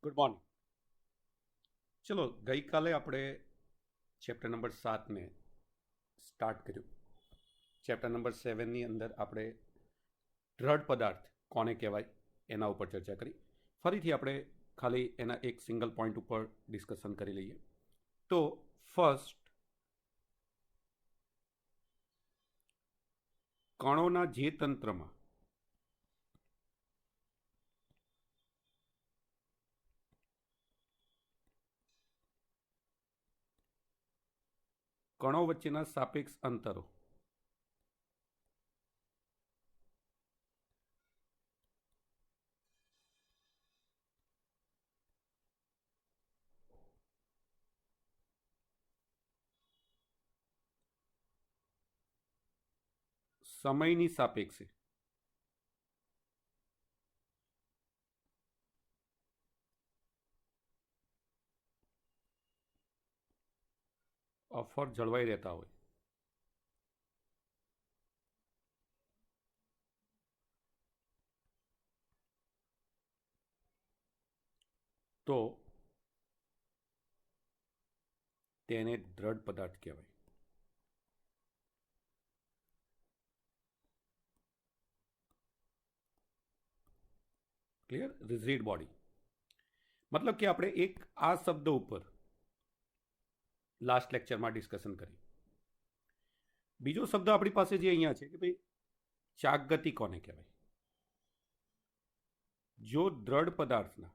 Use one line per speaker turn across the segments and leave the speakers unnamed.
Good morning. ચલો, ગઈકાલે આપણે ચેપ્ટર નંબર 7ને સ્ટાર્ટ કર્યું. ચેપ્ટર નંબર 7ની અંદર આપણે દ્રઢ પદાર્થ કોને કહેવાય એના ઉપર ચર્ચા કરી. ફરીથી આપણે ખાલી એના એક સિંગલ પોઈન્ટ ઉપર ડિસ્કશન કરી લઈએ. તો ફર્સ્ટ, કણોના જે તંત્રમાં કણો વચ્ચેના સાપેક્ષ અંતરો સમયની સાપેક્ષે અફર જળવાઈ રહેતા હોય તો તેને દ્રઢ પદાર્થ કહેવાય. ક્લિયર? રિઝિડ બોડી મતલબ કે આપણે એક આ શબ્દ ઉપર લાસ્ટ લેક્ચરમાં ડિસ્કશન કરી. બીજો શબ્દ આપણી પાસે જે અહીંયા છે કે ભાઈ ચાક ગતિ કોને કહેવાય. જો દ્રઢ પદાર્થના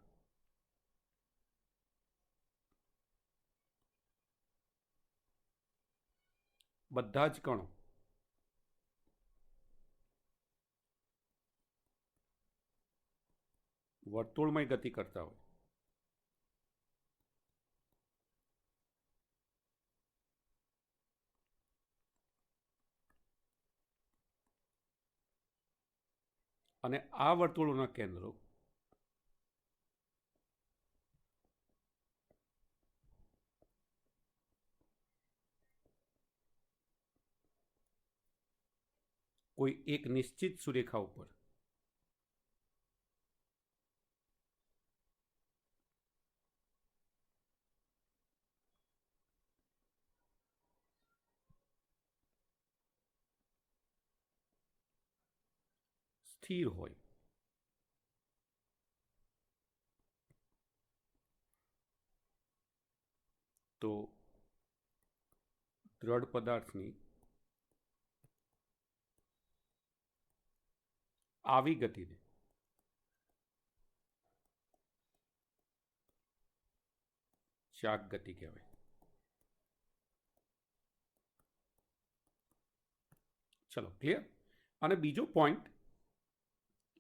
બધા જ કણો વર્તુળમય ગતિ કરતા હોય અને આ વર્તુળોના કેન્દ્રો કોઈ એક નિશ્ચિત સુરેખા ઉપર સ્થિર હોય તો દ્રઢ પદાર્થની આવી ગતિને ચાક ગતિ કહેવાય. ચલો, ક્લિયર? અને બીજો પોઈન્ટ,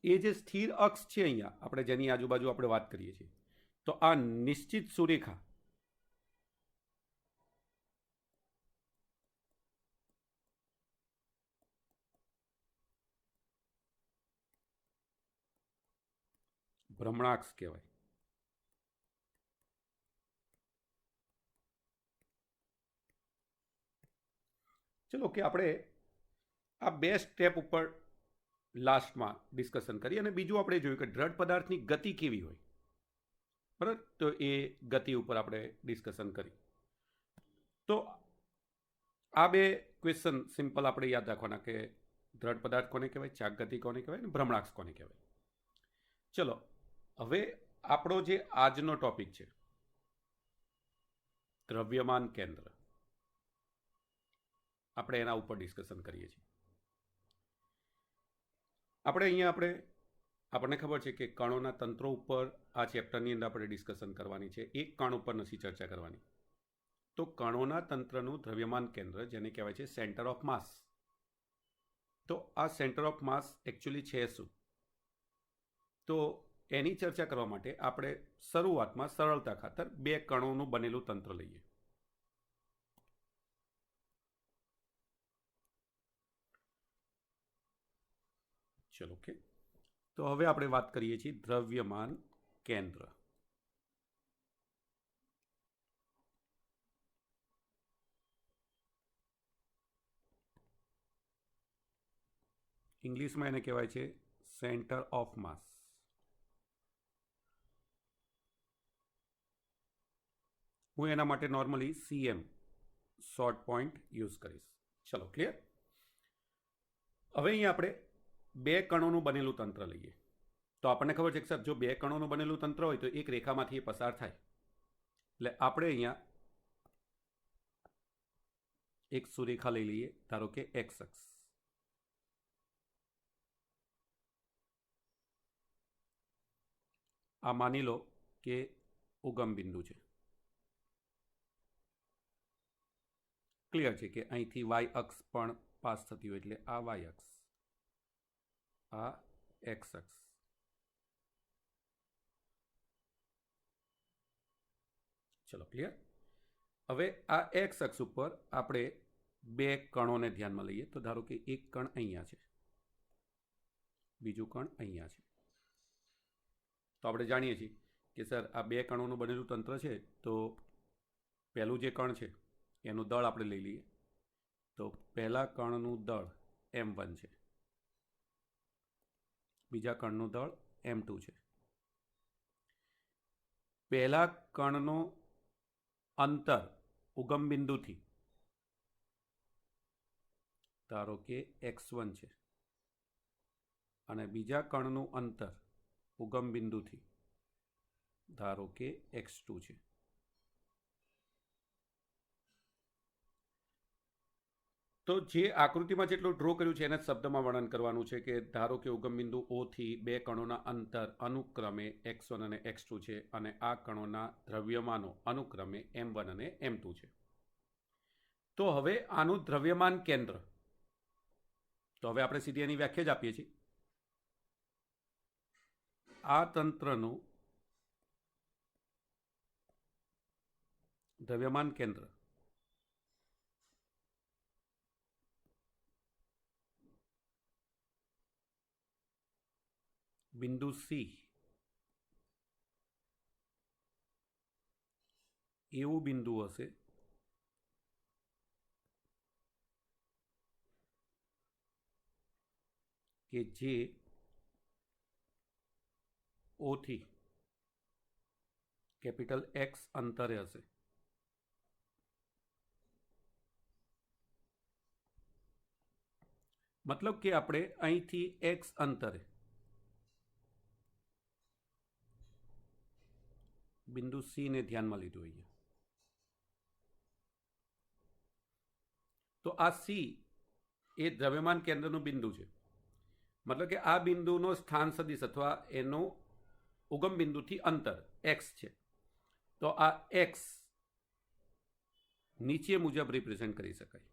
એ જે સ્થિર અક્ષ છે અહીંયા આપણે જેની આજુબાજુ આપણે વાત કરીએ છીએ, તો આ નિશ્ચિત સુરેખા ભ્રમણાક્ષ કહેવાય. ચલો કે આપણે આ બે સ્ટેપ ઉપર લાસ્ટમાં ડિસ્કશન કરી અને બીજું આપણે જોયું કે દ્રઢ પદાર્થની ગતિ કેવી હોય. બરાબર? તો એ ગતિ ઉપર આપણે ડિસ્કશન કરી. તો આ બે ક્વેશ્ચન સિમ્પલ આપણે યાદ રાખવાના કે દ્રઢ પદાર્થ કોને કહેવાય, ચાક ગતિ કોને કહેવાય અને ભ્રમણાક્ષ કોને કહેવાય. ચલો, હવે આપણો જે આજનો ટોપિક છે દ્રવ્યમાન કેન્દ્ર, આપણે એના ઉપર ડિસ્કશન કરીએ છીએ. આપણે અહીંયા આપણને ખબર છે કે કણોના તંત્રો ઉપર આ ચેપ્ટરની અંદર આપણે ડિસ્કશન કરવાની છે. એક કણ ઉપર નથી ચર્ચા કરવાની. તો કણોના તંત્રનું દ્રવ્યમાન કેન્દ્ર, જેને કહેવાય છે સેન્ટર ઓફ માસ, તો આ સેન્ટર ઓફ માસ એકચ્યુઅલી છે શું? તો એની ચર્ચા કરવા માટે આપણે શરૂઆતમાં સરળતા ખાતર બે કણોનું બનેલું તંત્ર લઈએ. ચલો, ઓકે. તો હવે આપણે વાત કરીએ છીએ દ્રવ્યમાન કેન્દ્ર. ઇંગ્લિશમાં એને કહેવાય છે સેન્ટર ઓફ માસ. હું એના માટે normally CM short point use કરીશ. ચલો ક્લિયર. હવે અહીંયા આપણે બે કણોનું બનેલું તંત્ર લઈએ. તો આપણને ખબર છે કે સર જો બે કણોનું બનેલું તંત્ર હોય તો એક રેખામાંથી એ પસાર થાય. એટલે આપણે અહીંયા એક સુરેખા લઈ લઈએ, ધારો કે x અક્ષ. આ માની લો કે ઉગમ બિંદુ છે. ક્લિયર છે કે અહીંથી y અક્ષ પણ પાસ થતી હોય એટલે આ y અક્ષ, આ x અક્ષ. ચલો ક્લિયર. હવે આ x અક્ષ ઉપર આપણે બે કણોને ધ્યાનમાં લઈએ. તો ધારો કે એક કણ અહીંયા છે, બીજું કણ અહીંયા છે. તો આપણે જાણીએ છીએ કે સર આ બે કણોનું બનેલું તંત્ર છે. તો પહેલું જે કણ છે એનું દળ આપણે લઈ લઈએ. તો પહેલા કણનું દળ m1 છે, બીજા કણનું દળ m2 છે. પહેલા કણનું અંતર ઉગમ બિંદુથી ધારો કે x1 છે અને બીજા કણનું અંતર ઉગમ બિંદુથી ધારો કે x2 છે. તો જે આકૃતિમાં જેટલું ડ્રો કર્યું છે એને શબ્દમાં વર્ણન કરવાનું છે કે ધારો કે ઉગમ બિંદુ O થી બે કણોના અંતર અનુક્રમે x1 અને x2 છે અને આ કણોના દ્રવ્યમાનો અનુક્રમે m1 અને m2 છે. તો હવે આનું દ્રવ્યમાન કેન્દ્ર, તો હવે આપણે સીધી એની વ્યાખ્યા જ આપીએ છીએ. આ તંત્રનું દ્રવ્યમાન કેન્દ્ર બિંદુ C એવું બિંદુ હશે કે જે O થી કેપિટલ X અંતરે હશે. મતલબ કે આપણે અહીંથી x અંતરે બિંદુ C ને ધ્યાનમાં લીધું અહીંયા. તો આ C એ દ્રવ્યમાન કેન્દ્રનું બિંદુ છે. મતલબ કે આ બિંદુનો સ્થાન સદિશ અથવા એનું ઉગમ બિંદુથી અંતર x છે. તો આ x નીચે મુજબ રિપ્રેઝેન્ટ કરી શકાય.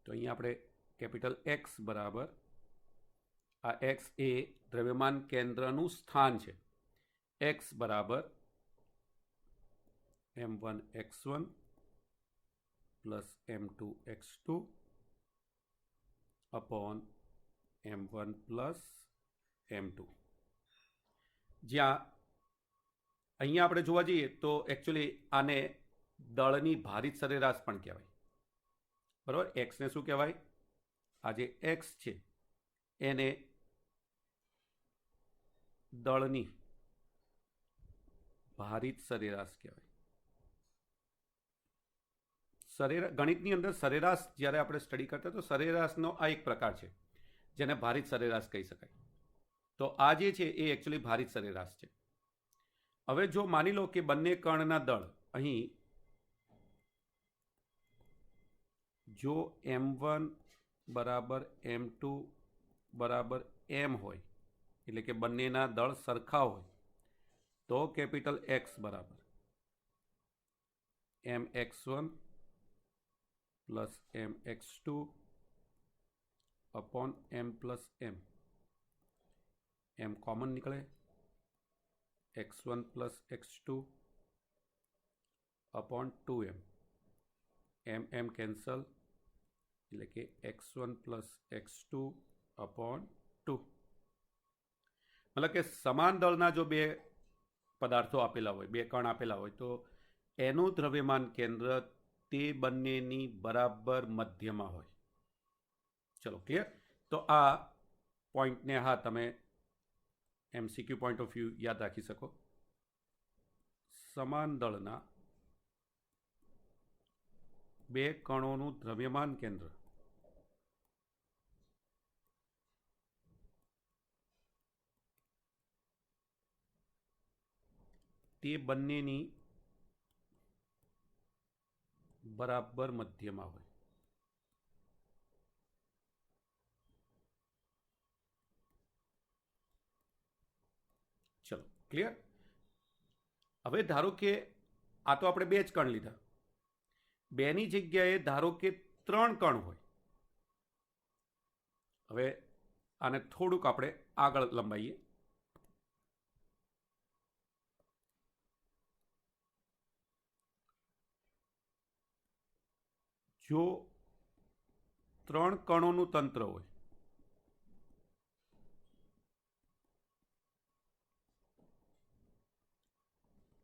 તો અહીંયા આપણે કેપિટલ X બરાબર, આ x એ દ્રવ્યમાન કેન્દ્રનું સ્થાન છે. x બરાબર m1 x1 plus m2 x2 upon m1 plus m2. જ્યાં અહીંયા આપણે જોવા જઈએ તો એકચ્યુઅલી આને દળની ભારિત સરેરાશ પણ કહેવાય. બરાબર. એક્સને શું કહેવાય? આ જે એક્સ છે એને દળની ભારિત સરેરાશ કહેવાય. ગણિતની અંદર સરેરાશ જ્યારે આપણે સ્ટડી કરતા તો સરેરાશનો આ એક પ્રકાર છે જેને ભારિત સરેરાશ કહી શકાય. તો આ જે છે એ એકચ્યુઅલી ભારિત સરેરાશ છે. હવે જો માની લો કે બંને કર્ણના દળ અહીં જો m1 બરાબર m2 બરાબર m હોય, એટલે કે બંનેના દળ સરખા હોય, તો કેપિટલ X બરાબર mx1 plus mx2 upon m plus m common નીકળે, x1 plus x2 upon 2m, m cancel, એટલે કે x1 પ્લસ x2 અપોન 2. મતલબ કે સમાન દળના જો બે પદાર્થો આપેલા હોય, બે કણ આપેલા હોય, તો એનું દ્રવ્યમાન કેન્દ્ર તે બંનેની બરાબર મધ્યમાં હોય. ચલો ક્લિયર. તો આ પોઈન્ટને હા તમે MCQ પોઈન્ટ ઓફ વ્યૂ યાદ રાખી શકો. સમાન દળના બે કણોનું દ્રવ્યમાન કેન્દ્ર તે બંનેની બરાબર મધ્યમાં હોય. ચલો ક્લિયર. હવે ધારો કે આ તો આપણે બે જ કણ લીધા, બેની જગ્યાએ ધારો કે 3 કણ હોય. હવે આને થોડુંક આપણે આગળ લંબાઈએ. જો 3 કણોનું તંત્ર હોય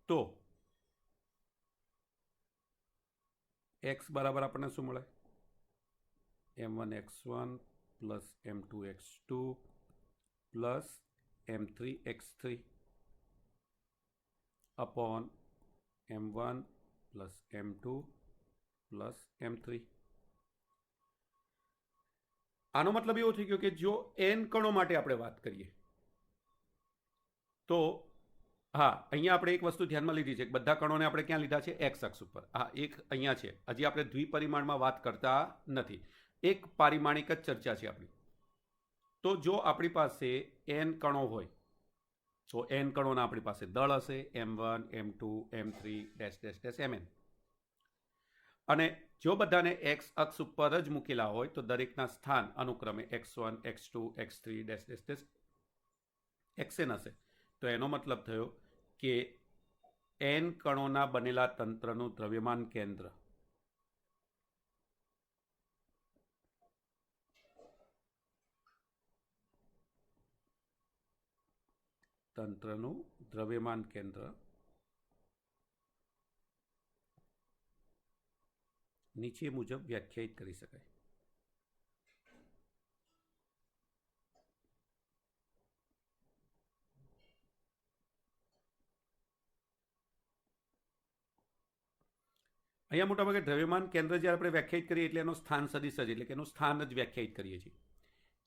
તો x બરાબર આપણને શું મળે? m1x1 plus m2x2 plus m3x3 upon m1 plus m2 plus m3. આનો મતલબ એવો થઈ ગયો કે જો n કણો માટે આપણે વાત કરીએ તો હા અહીંયા આપણે એક વસ્તુ ધ્યાનમાં લીધી છે કે બધા કણોને આપણે ક્યાં લીધા છે? x અક્ષ ઉપર. હા એક અહીંયા છે. હજી આપણે દ્વિપરિમાણમાં વાત કરતા નથી, એક પારિમાણિક જ ચર્ચા છે આપણી. તો જો આપણી પાસે n કણો હોય તો n કણોના આપણી પાસે દળ હશે m1 m2 m3 dash dash dash mn. અને જો બધાને x અક્ષ ઉપર જ મૂકેલા હોય તો દરેકના સ્થાન અનુક્રમે x1 x2 x3 dash dash dash xn હશે. તો એનો મતલબ થયો કે n કણોના બનેલા તંત્રનું દ્રવ્યમાન કેન્દ્ર નીચે મુજબ વ્યાખ્યાયિત કરી શકાય. અહીંયા મોટાભાગે દ્રવ્યમાન કેન્દ્ર જ્યારે આપણે વ્યાખ્યાયિત કરીએ એટલે એનો સ્થાન સદિશ જ એટલે કે એનું સ્થાન જ વ્યાખ્યાયિત કરીએ છીએ.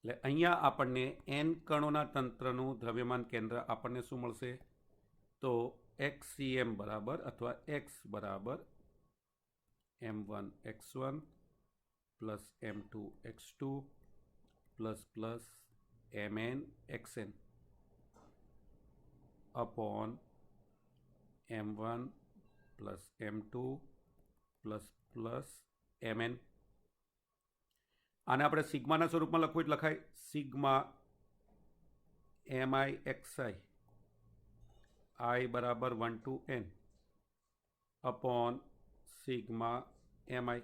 એટલે અહીંયા આપણને n કણોના તંત્રનું દ્રવ્યમાન કેન્દ્ર આપણને શું મળશે? તો xcm બરાબર અથવા x બરાબર m1 x1 plus m2 x2 plus plus mn xn upon m1 plus m2 plus plus mn. આને આપણે સિગ્માના સ્વરૂપમાં લખવું એટલે લખાય સિગ્મા mi xi i બરાબર 1 to n upon sigma mi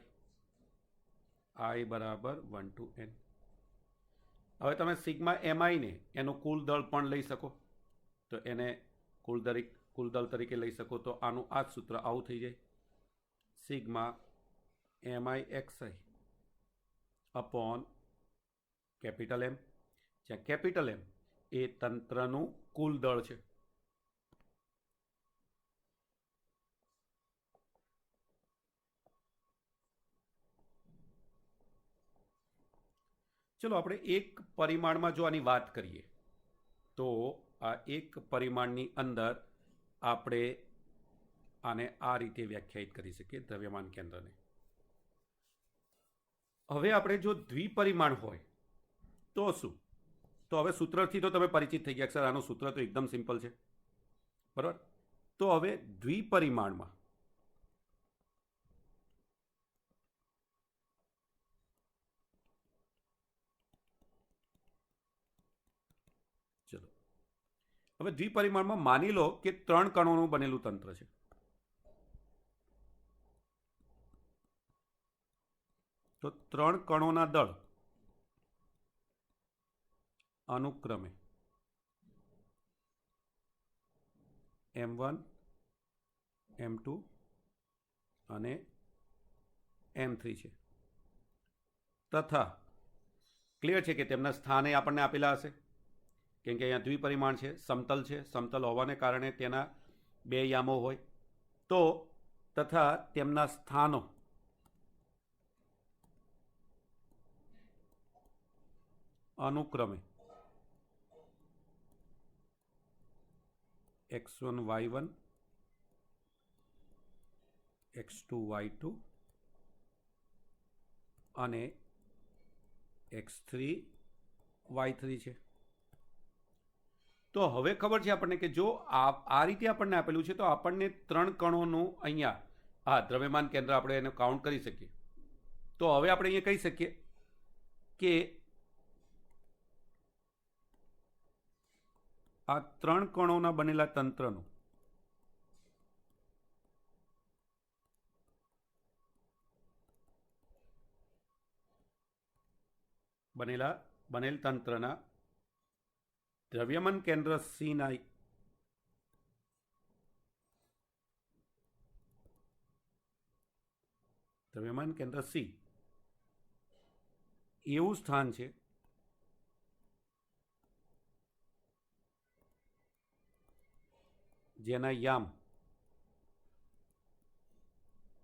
i બરાબર 1 to n. હવે તમે સિગ્મા mi ને એનું કુલ દળ પણ લઈ શકો તો એને કુલ દળ તરીકે લઈ શકો. તો આનું આ જ સૂત્ર આવું થઈ જાય sigma mi xi upon capital M, જ્યાં કેપિટલ M એ તંત્રનું કુલ દળ છે. ચલો આપણે એક પરિમાણમાં જો આની વાત કરીએ તો આ એક પરિમાણની અંદર આપણે આને આ રીતે વ્યાખ્યાયિત કરી શકીએ દ્રવ્યમાન કેન્દ્રને. હવે આપણે જો દ્વિપરિમાણ હોય તો શું? તો હવે સૂત્રથી તો તમે પરિચિત થઈ ગયા સર આનું સૂત્ર તો એકદમ સિમ્પલ છે બરાબર. તો હવે દ્વિપરિમાણમાં ચલો હવે દ્વિપરિમાણમાં માની લો કે 3 કણોનું બનેલું તંત્ર છે. તો 3 કણોના દળ અનુક્રમે m1 m2 અને m3 છે તથા ક્લિયર છે કે તેમના સ્થાને આપણને આપેલા હશે કેમ કે અહીંયા દ્વિપરિમાણ છે, સમતલ હોવાને કારણે તેના બે યામો હોય તો તથા તેમના સ્થાનો અનુક્રમે x1 y1 x2 y2 અને x3 y3 છે. તો હવે ખબર છે આપણને કે જો આ રીતે આપણને આપેલું છે તો આપણને 3 કણોનું અહીંયા દ્રવ્યમાન કેન્દ્ર આપણે એને કાઉન્ટ કરી શકીએ. તો હવે આપણે અહીંયા કહી શકીએ કે આ 3 કણોના બનેલા તંત્રનું બનેલ તંત્રના દ્રવ્યમાન કેન્દ્ર C ના દ્રવ્યમાન કેન્દ્ર C એવું સ્થાન છે જેના યામ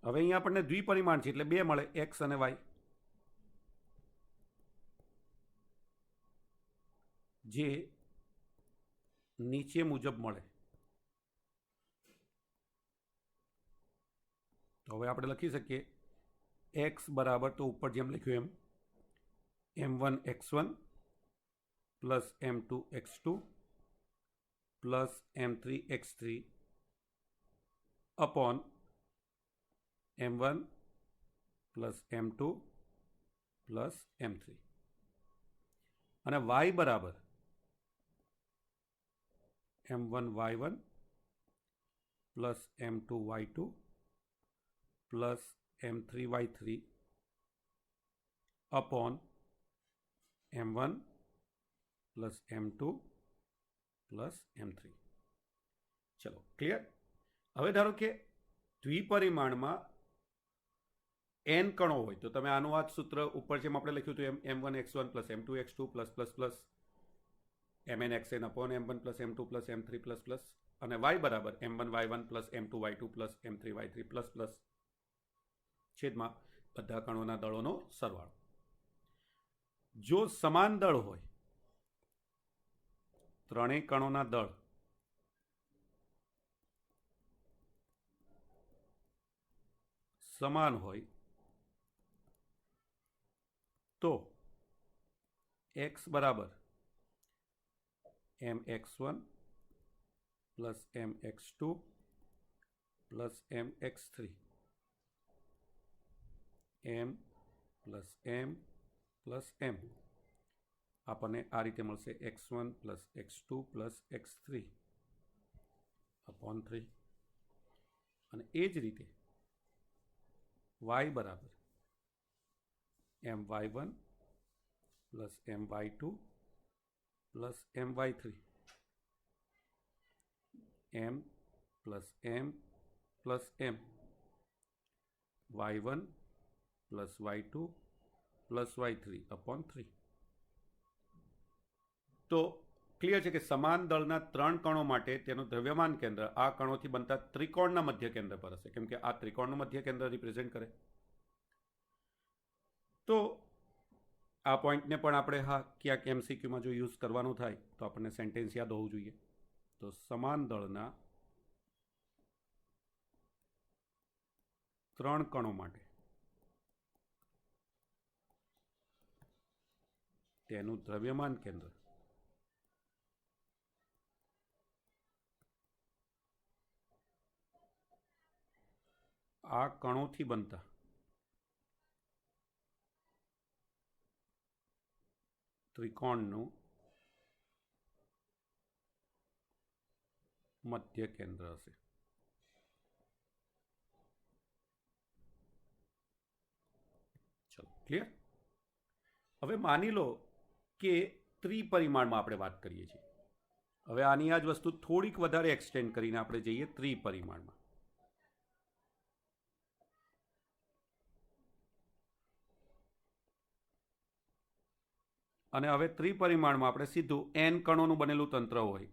હવે અહીંયા આપણને દ્વિપરિમાણ છે એટલે બે મળે x અને y જે નીચે મુજબ મળે. તો હવે આપણે લખી શકીએ x બરાબર તો ઉપર જેમ લખ્યું એમ m1 x1 plus m2 x2 plus m3 x3 upon m1 plus m2 plus m3 અને y બરાબર m1 y1 plus m2 y2 plus m3 y3 upon m1 plus m2 plus m3. ચલો ક્લિયર. હવે ધારો કે દ્વિપરિમાણમાં n કણો હોય તો તમે આનું આ સૂત્ર ઉપર જેમ આપણે લખ્યું હતું એમ m1 x1 plus m2 x2 plus plus plus mn xn upon m1 plus m2 plus m3 plus plus અને y બરાબર m1 y1 plus m2 y2 plus m3 y3 plus plus છેદમાં બધા કણોના દળોનો સરવાળો. જો સમાન દળ હોય ત્રણેય કણોના દળ સમાન હોય તો x બરાબર mx1 plus mx2 plus mx3 m plus m plus m આપણને આ રીતે મળશે x1 plus x2 plus x3 upon 3 અને એ જ રીતે y બરાબર my1 plus my2 plus my3 m plus m plus m y1 plus y2 plus y3 upon 3. તો clear છે કે સમાન દળના 3 કણો માટે તેનું દ્રવ્યમાન કેન્દ્ર આ કણોથી બનતા ત્રિકોણના મધ્ય કેન્દ્ર પર હશે કેમ કે આ ત્રિકોણનું મધ્ય કેન્દ્ર રિપ્રેઝેન્ટ કરે. તો આ પોઈન્ટને પણ આપણે ક્યાંક MCQમાં જો યુઝ કરવાનું થાય તો આપણને સેન્ટેન્સ યાદ હોવું જોઈએ. તો સમાન દળના 3 કણો માટે તેનું દ્રવ્યમાન કેન્દ્ર આ કણોથી બનતા ત્રિકોણનું મધ્ય કેન્દ્ર હશે. ચલો ક્લિયર. હવે માની લો કે ત્રિપરિમાણમાં આપણે વાત કરીએ છીએ. હવે આની આ જ વસ્તુ થોડીક વધારે એક્સટેન્ડ કરીને આપણે જઈએ ત્રિપરિમાણમાં. અને હવે ત્રિપરિમાણમાં આપણે સીધું n કણોનું બનેલું તંત્ર હોય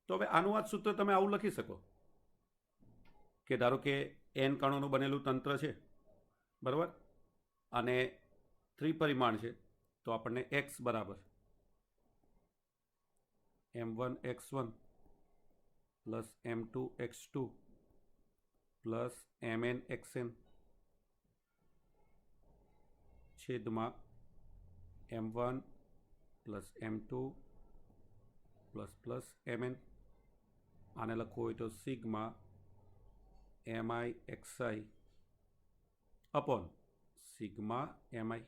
તો હવે આનું આ સૂત્ર તમે આવું લખી શકો કે ધારો કે n કણોનું બનેલું તંત્ર છે, બરાબર, અને ત્રિપરિમાણ છે, તો આપણને x બરાબર m1 x1 plus m2 x2 plus mn xn છેદમાં m1 plus m2 plus plus mn, આને લખવું હોય તો sigma mi xi upon sigma mi,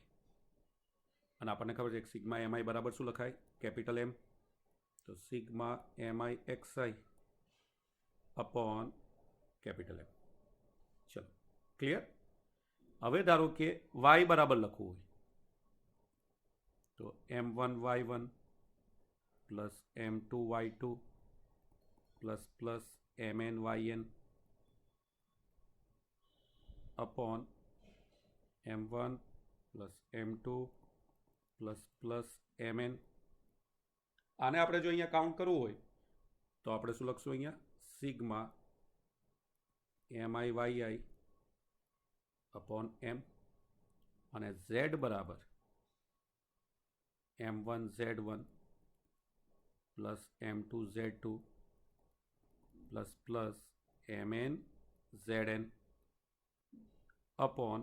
અને આપણને ખબર છે કે સિગ્મા mi બરાબર શું લખાય, કેપિટલ M, તો sigma mi xi upon capital M. ચલો ક્લિયર. હવે ધારો કે y બરાબર લખવું હોય તો m1 y1 plus m2 y2 plus plus mn yn upon m1 plus m2 plus plus mn. આને આપણે જો અહીંયા કાઉન્ટ કરવું હોય તો આપણે શું લખશું, અહીંયા sigma mi yi upon m, અને z બરાબર m1 z1 plus m2 z2 plus plus mn zn upon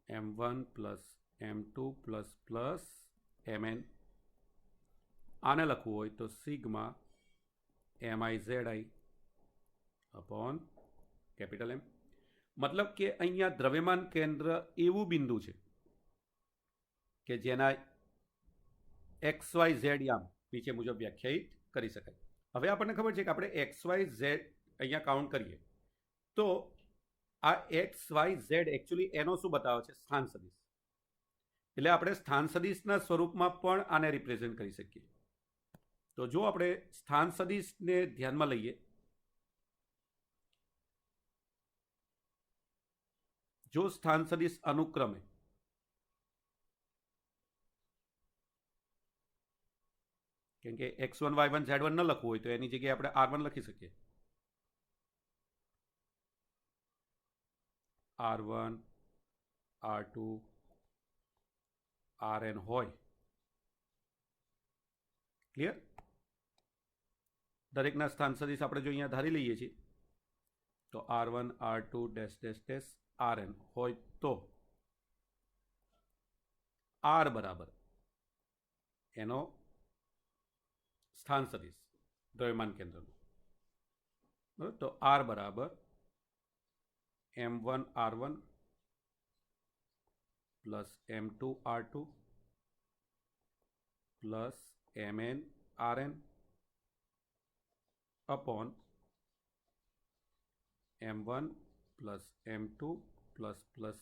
m1 plus m2 plus plus mn. આને લખવું હોય તો sigma mi zi upon capital M. મતલબ કે અહીંયા દ્રવ્યમાન કેન્દ્ર એવું બિંદુ છે કે જેના XYZ યામ નીચે મુજબ વ્યાખ્યાયિત કરી શકાય. હવે આપણને ખબર છે કે આપણે XYZ અહીંયા કાઉન્ટ કરીએ તો આ XYZ એકચ્યુઅલી એનો શું બતાવે છે, સ્થાન સદિશ. એટલે આપણે સ્થાન સદિશના સ્વરૂપમાં પણ આને રિપ્રેઝેન્ટ કરી શકીએ. તો જો આપણે સ્થાન સદિશને ધ્યાનમાં લઈએ, જો સ્થાન સદિશ અનુક્રમે કેમ કે x1 y1 z1 ન લખવું હોય તો એની જગ્યાએ આપણે r1 લખી શકીએ, r1 r2 rn હોય. ક્લિયર. દરેકના સ્થાન સદિશ આપણે જો અહીંયા ધારી લઈએ છીએ તો r1 r2 dash dash dash rn હોય તો r બરાબર એનો સ્થાન સદિશ દ્રવ્યમાન કેન્દ્રનો, બરાબર, તો r બરાબર m1 r1 plus m2 r2 plus mn rn upon m1 plus m2 plus plus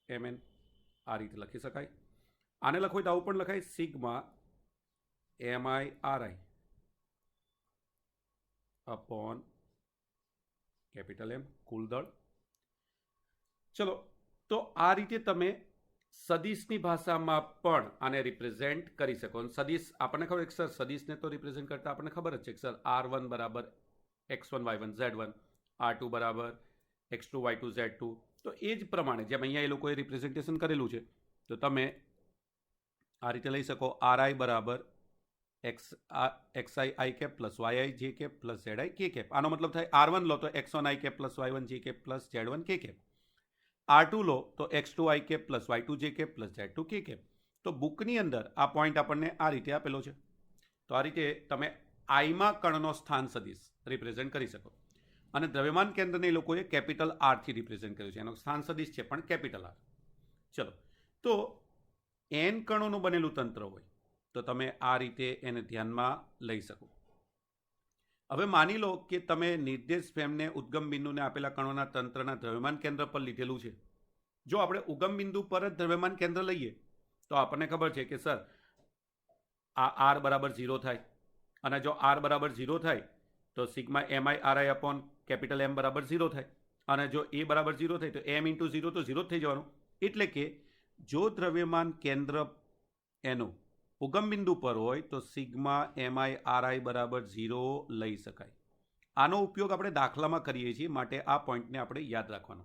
mn. આ રીતે લખી શકાય. આને લખવું હોય તો આવું પણ લખાય, sigma mi ri upon capital M, કુલ દળ. ચલો, તો આ રીતે તમે સદિશની ભાષામાં પણ આને રિપ્રેઝેન્ટ કરી શકો. સદિશ આપણને ખબર છે સર, સદિશને તો રિપ્રેઝેન્ટ કરતા આપણને ખબર જ છે કે સર r1 બરાબર x1 y1 z1, r2 બરાબર x2 y2 z2. તો એ જ પ્રમાણે જેમ અહીંયા એ લોકોએ રિપ્રેઝેન્ટેશન કરેલું છે તો તમે આ રીતે લઈ શકો, ri બરાબર xi i cap plus yi j cap plus zi k cap. આનો મતલબ થાય r1 લો તો x1 i cap plus y1 j cap plus z1 k cap, r2 લો તો x2 i cap plus y2 j cap plus z2 k cap. તો બુકની અંદર આ પોઈન્ટ આપણને આ રીતે આપેલો છે. તો આ રીતે તમે આઈમાં કણનો સ્થાન સદિશ રિપ્રેઝેન્ટ કરી શકો. અને દ્રવ્યમાન કેન્દ્રને એ લોકોએ કેપિટલ આરથી રિપ્રેઝેન્ટ કર્યું છે, એનો સ્થાન સદિશ છે પણ કેપિટલ આર. ચલો, તો n કણોનું બનેલું તંત્ર હોય તો તમે આ રીતે એને ધ્યાનમાં લઈ શકો. હવે માની લો કે તમે નિર્દેશ ફ્રેમને ઉદ્ગમ બિંદુને આપેલા કણોના તંત્રના દ્રવ્યમાન કેન્દ્ર પર લીધેલું છે. જો આપણે ઉગમ બિંદુ પર જ દ્રવ્યમાન કેન્દ્ર લઈએ તો આપણને ખબર છે કે સર આ r બરાબર 0 થાય, અને જો આર બરાબર 0 થાય તો sigma MI RI upon capital M બરાબર 0 થાય, અને જો એ બરાબર 0 થાય તો એમ ઇન્ટુ 0 તો 0 જ થઈ જવાનું. એટલે કે જો દ્રવ્યમાન કેન્દ્ર એનું ઉગમ બિંદુ પર હોય તો સિગ્મા એમઆઈ આરઆઈ બરાબર 0 લઈ શકાય. આનો ઉપયોગ આપણે દાખલામાં કરીએ છીએ, માટે આ પોઈન્ટને આપણે યાદ રાખવાનો.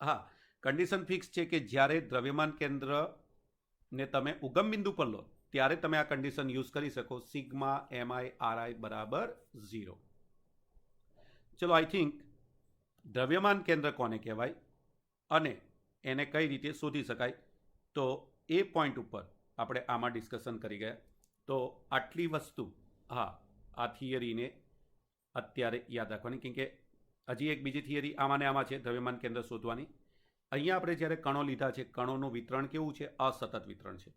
હા, કન્ડિશન ફિક્સ છે કે જ્યારે દ્રવ્યમાન કેન્દ્રને તમે ઉગમ બિંદુ પર લો ત્યારે તમે આ કન્ડિશન યુઝ કરી શકો, સિગ્મા એમઆઈ આરઆઈ બરાબર 0. ચલો, આઈ થિંક દ્રવ્યમાન કેન્દ્ર કોને કહેવાય અને એને કઈ રીતે શોધી શકાય તો એ પોઈન્ટ ઉપર આપણે આમાં ડિસ્કશન કરી ગયા. તો આટલી વસ્તુ, હા, આ થિયરીને અત્યારે યાદ રાખવાની, કેમ કે હજી એક બીજી થિયરી આમાં છે દ્રવ્યમાન કેન્દ્ર શોધવાની. અહીંયા આપણે જ્યારે કણો લીધા છે, કણોનું વિતરણ કેવું છે? અસતત વિતરણ છે.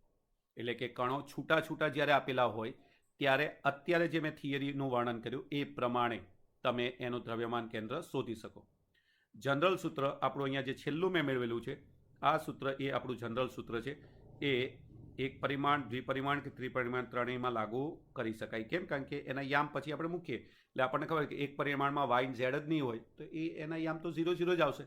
એટલે કે કણો છૂટા છૂટા જ્યારે આપેલા હોય ત્યારે અત્યારે જે મેં થિયરીનું વર્ણન કર્યું એ પ્રમાણે તમે એનું દ્રવ્યમાન કેન્દ્ર શોધી શકો. જનરલ સૂત્ર આપણું અહીંયા જે છેલ્લું મેં મેળવેલું છે, આ સૂત્ર એ આપણું જનરલ સૂત્ર છે. એ એક પરિમાણ, દ્વિપરિમાણ કે ત્રિપરિમાણ ત્રણેયમાં લાગુ કરી શકાય. કેમ? કારણ કે એના યામ પછી આપણે મૂકીએ એટલે આપણને ખબર કે એક પરિમાણમાં વાય ઝેડ જ નહીં હોય તો એના યામ તો 0 0 જ આવશે.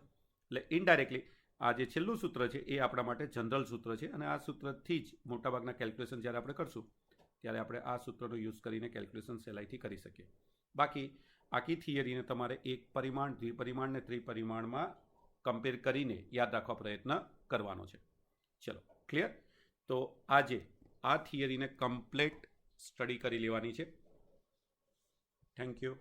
એટલે ઇનડાયરેક્ટલી આ જે છેલ્લું સૂત્ર છે એ આપણા માટે જનરલ સૂત્ર છે, અને આ સૂત્રથી જ મોટાભાગના કેલ્ક્યુલેશન જ્યારે આપણે કરશું ત્યારે આપણે આ સૂત્રનો યુઝ કરીને કેલ્ક્યુલેશન સહેલાઈથી કરી શકીએ. બાકી આખી થિયરીને તમારે એક પરિમાણ, દ્વિપરિમાણ ને ત્રિપરિમાણમાં કમ્પેર કરીને યાદ રાખવા પ્રયત્ન કરવાનો છે. ચલો, ક્લિયર? તો આજે આ થિયરીને કમ્પ્લીટ સ્ટડી કરી લેવાની છે. Thank you.